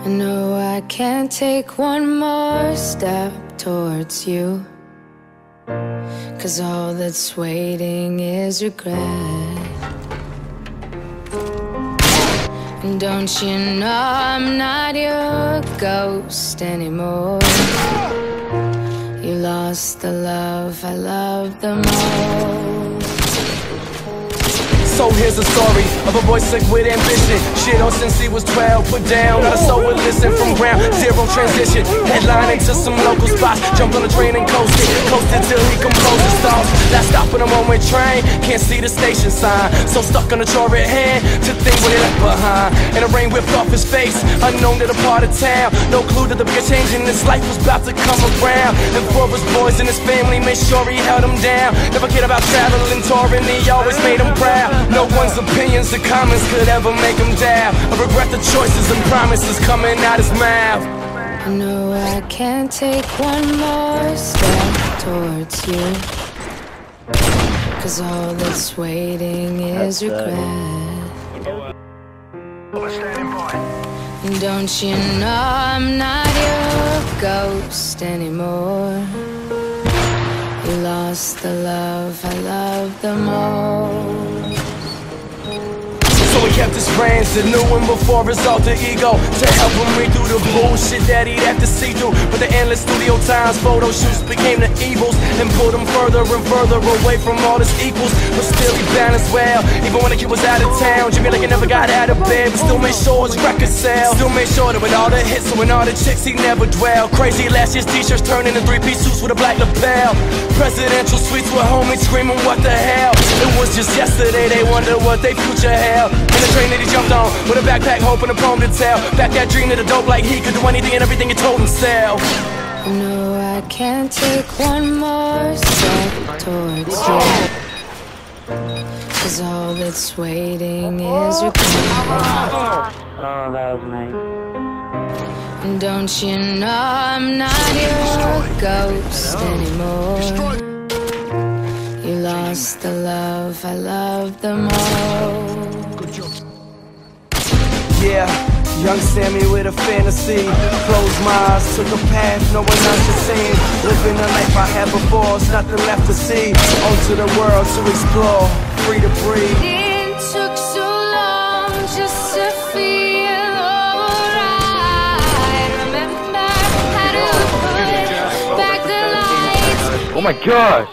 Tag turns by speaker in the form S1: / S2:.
S1: I know I can't take one more step towards you, 'cause all that's waiting is regret. And don't you know I'm not your ghost anymore? You lost the love I loved the most.
S2: So here's a story of a boy sick with ambition. Shit on since he was 12, put down, not a soul would listen. From ground zero transition, headlining to some local spots. Jumped on a train and coasted till he composed his thoughts. Last stop on a one-way train, can't see the station sign. So stuck on the chariot hand to think what he left behind. And the rain whipped off his face, unknown to the part of town. No clue that the bigger change in his life was about to come around. And for his boys and his family, made sure he held him down. Never cared about traveling, touring, he always made him proud. No one's opinions or comments could ever make him down. I regret the choices and promises coming out his mouth.
S1: I know I can't take one more step towards you, 'cause all that's waiting is regret. And don't you know I'm not your ghost anymore? You lost the love I loved the most.
S2: So he kept his friends that knew him before his alter ego, to help him read through the bullshit that he'd have to see through. But the endless studio times, photo shoots became the evils, and pulled him further and further away from all his equals. But still he balanced well, even when the kid was out of town. Jimmy like he never got out of bed, but still made sure his record sell. Still made sure that with all the hits and with all the chicks he never dwelled. Crazy last year's t-shirts turned into three-piece suits with a black lapel. Presidential suites with homies screaming what the hell. It was just yesterday they wonder what they future held. In the train that he jumped on, with a backpack hoping a poem to tell. Back that dream to the dope like he could do anything and everything he told himself.
S1: No, I can't take one more step towards you, 'cause all that's waiting is regret.
S3: Oh, that was nice.
S1: And don't you know I'm not your ghost anymore? You lost the love I loved the most.
S2: Yeah, young Sammy with a fantasy. Closed my eyes, took a path no one else has seen. Living the life I had before, there's nothing left to see. Onto the world to explore, free to breathe.
S1: It took so long just to feel alright. Remember how to put back the lights.
S3: Oh my gosh!